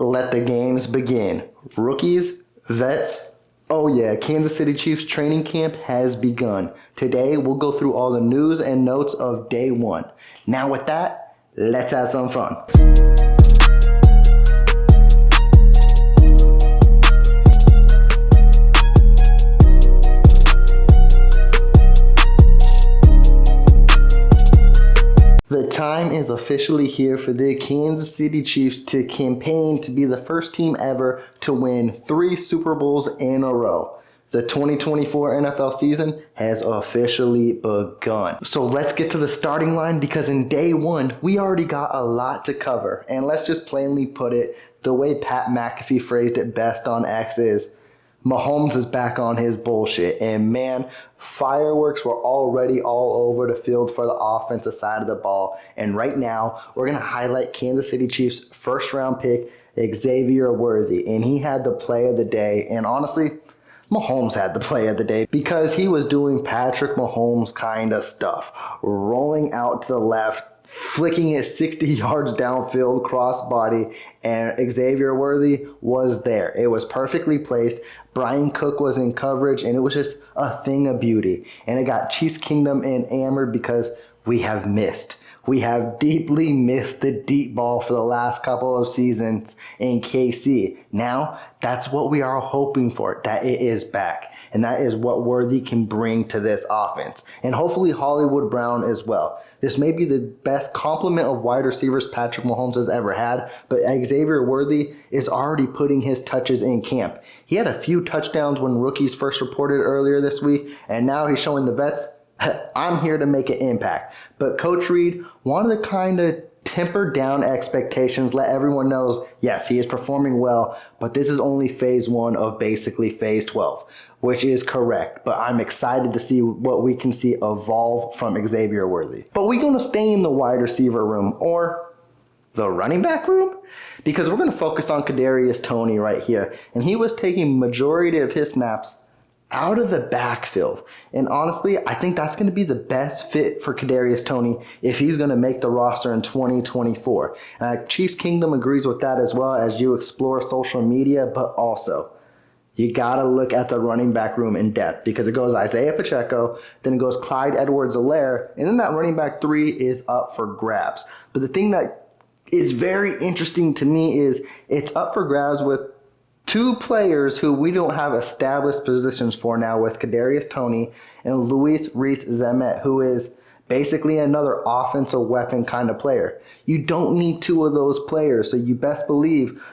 Let the games begin. Rookies, vets, oh yeah, Kansas City Chiefs training camp has begun. Today, we'll go through all the news and notes of day one. Now with that, let's have some fun. The time is officially here for the Kansas City Chiefs to campaign to be the first team ever to win 3 Super Bowls in a row. The 2024 NFL season has officially begun. So let's get to the starting line because in day one, we already got a lot to cover. And let's just plainly put it, the way Pat McAfee phrased it best on X is, Mahomes is back on his bullshit. And man, fireworks were already all over the field for the offensive side of the ball. And right now, we're going to highlight Kansas City Chiefs first round pick, Xavier Worthy. And he had the play of the day. And honestly, Mahomes had the play of the day because he was doing Patrick Mahomes kind of stuff. Rolling out to the left, flicking it 60 yards downfield, crossbody, and Xavier Worthy was there. It was perfectly placed. Brian Cook was in coverage, and it was just a thing of beauty. And it got Chiefs Kingdom enamored because we have missed. We have deeply missed the deep ball for the last couple of seasons in KC. Now, that's what we are hoping for, that it is back. And that is what Worthy can bring to this offense. And hopefully Hollywood Brown as well. This may be the best complement of wide receivers Patrick Mahomes has ever had, but Xavier Worthy is already putting his touches in camp. He had a few touchdowns when rookies first reported earlier this week, and now he's showing the vets, I'm here to make an impact. But Coach Reid wanted to kind of temper down expectations, let everyone know, yes, he is performing well, but this is only phase 1 of basically phase 12, which is correct. But I'm excited to see what we can see evolve from Xavier Worthy. But we're going to stay in the wide receiver room, or the running back room, because we're going to focus on Cadarius Toney right here. And he was taking majority of his snaps out of the backfield. And honestly, I think that's going to be the best fit for Cadarius Toney if he's going to make the roster in 2024. Chiefs Kingdom agrees with that as well as you explore social media, but also you got to look at the running back room in depth because it goes Isaiah Pacheco, then it goes Clyde Edwards-Helaire, and then that running back 3 is up for grabs. But the thing that is very interesting to me is it's up for grabs with 2 players who we don't have established positions for now with Cadarius Toney and Luis Reese-Zamet, who is basically another offensive weapon kind of player. You don't need 2 of those players, so you best believe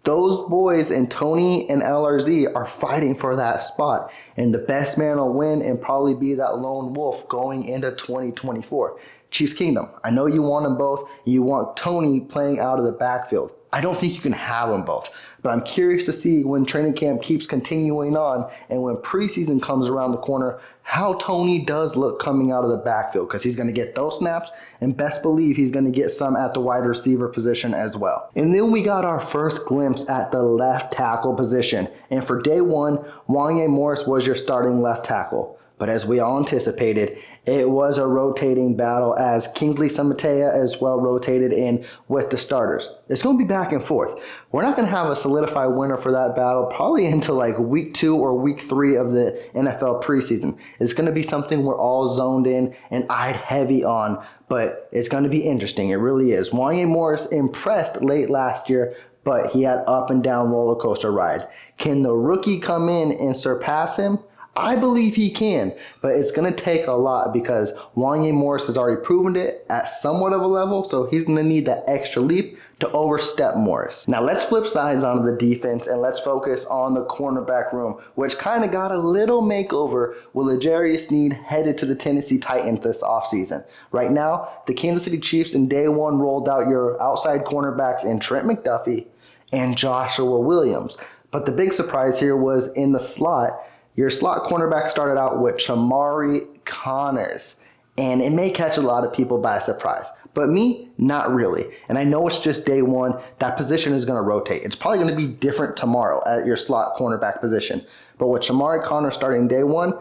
those boys and Toney and LRZ are fighting for that spot. And the best man will win and probably be that lone wolf going into 2024. Chiefs Kingdom, I know you want them both. You want Toney playing out of the backfield. I don't think you can have them both, but I'm curious to see when training camp keeps continuing on and when preseason comes around the corner, how Toney does look coming out of the backfield because he's going to get those snaps and best believe he's going to get some at the wide receiver position as well. And then we got our first glimpse at the left tackle position. And for day one, Wanya Morris was your starting left tackle. But as we all anticipated, it was a rotating battle as Kingsley Samatea as well rotated in with the starters. It's going to be back and forth. We're not going to have a solidified winner for that battle probably until like week 2 or week 3 of the NFL preseason. It's going to be something we're all zoned in and eyed heavy on, but it's going to be interesting. It really is. Wanya Morris impressed late last year, but he had up and down roller coaster ride. Can the rookie come in and surpass him? I believe he can, but it's going to take a lot because Wanya Morris has already proven it at somewhat of a level, so he's going to need that extra leap to overstep Morris. Now let's flip sides onto the defense and let's focus on the cornerback room, which kind of got a little makeover with L'Jarius Sneed headed to the Tennessee Titans this offseason. Right now, the Kansas City Chiefs in day one rolled out your outside cornerbacks in Trent McDuffie and Joshua Williams. But the big surprise here was in the slot. Your slot cornerback started out with Shamari Connors, and it may catch a lot of people by surprise. But me, not really. And I know it's just day one. That position is going to rotate. It's probably going to be different tomorrow at your slot cornerback position. But with Shamari Connors starting day one,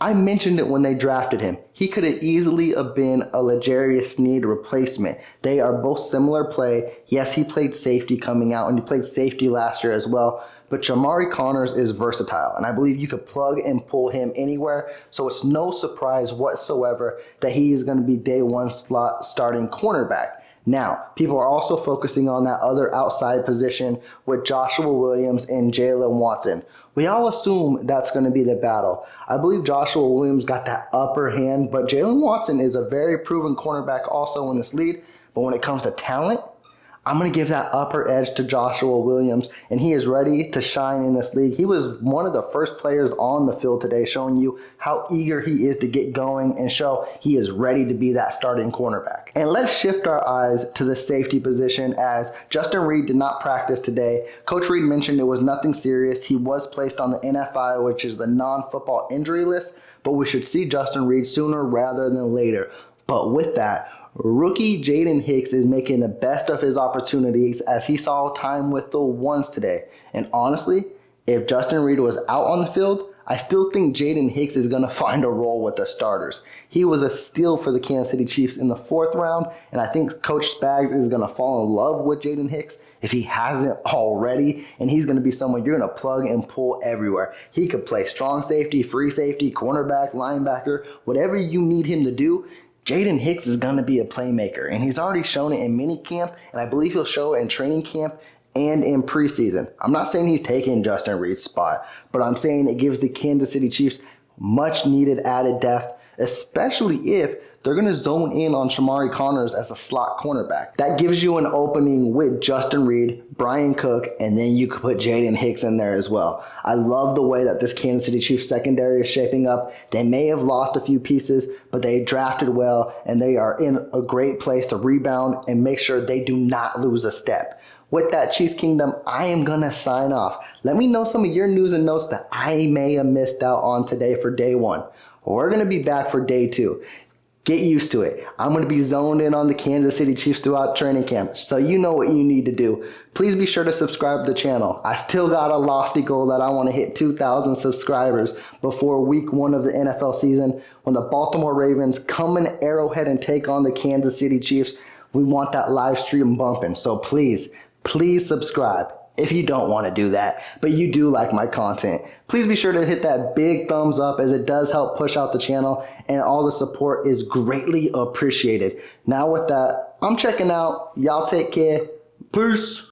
I mentioned it when they drafted him. He could have easily have been a L'Jarius Sneed replacement. They are both similar play. Yes, he played safety coming out, and he played safety last year as well. But Jamari Connors is versatile, and I believe you could plug and pull him anywhere. So it's no surprise whatsoever that he is going to be day one slot starting cornerback. Now, people are also focusing on that other outside position with Joshua Williams and Jalen Watson. We all assume that's going to be the battle. I believe Joshua Williams got that upper hand, but Jalen Watson is a very proven cornerback also in this league. But when it comes to talent, I'm going to give that upper edge to Joshua Williams, and he is ready to shine in this league. He was one of the first players on the field today, showing you how eager he is to get going and show he is ready to be that starting cornerback. And let's shift our eyes to the safety position, as Justin Reid did not practice today. Coach Reid mentioned it was nothing serious. He was placed on the NFI, which is the non-football injury list, but we should see Justin Reid sooner rather than later. But with that, rookie Jaden Hicks is making the best of his opportunities as he saw time with the ones today. And honestly, if Justin Reid was out on the field, I still think Jaden Hicks is going to find a role with the starters. He was a steal for the Kansas City Chiefs in the 4th round, and I think Coach Spags is going to fall in love with Jaden Hicks if he hasn't already, and he's going to be someone you're going to plug and pull everywhere. He could play strong safety, free safety, cornerback, linebacker, whatever you need him to do. Jaden Hicks is going to be a playmaker, and he's already shown it in minicamp, and I believe he'll show it in training camp and in preseason. I'm not saying he's taking Justin Reid's spot, but I'm saying it gives the Kansas City Chiefs much needed added depth, especially if they're going to zone in on Jamari Connors as a slot cornerback. That gives you an opening with Justin Reid, Brian Cook, and then you could put Jaden Hicks in there as well. I love the way that this Kansas City Chiefs secondary is shaping up. They may have lost a few pieces, but they drafted well, and they are in a great place to rebound and make sure they do not lose a step. With that, Chiefs Kingdom, I am going to sign off. Let me know some of your news and notes that I may have missed out on today for day one. We're going to be back for day 2. Get used to it. I'm going to be zoned in on the Kansas City Chiefs throughout training camp, so you know what you need to do. Please be sure to subscribe to the channel. I still got a lofty goal that I want to hit 2,000 subscribers before week 1 of the NFL season when the Baltimore Ravens come in Arrowhead and take on the Kansas City Chiefs. We want that live stream bumping, so please subscribe. If you don't want to do that, but you do like my content, please be sure to hit that big thumbs up, as it does help push out the channel, and all the support is greatly appreciated. Now with that, I'm checking out. Y'all take care. Peace.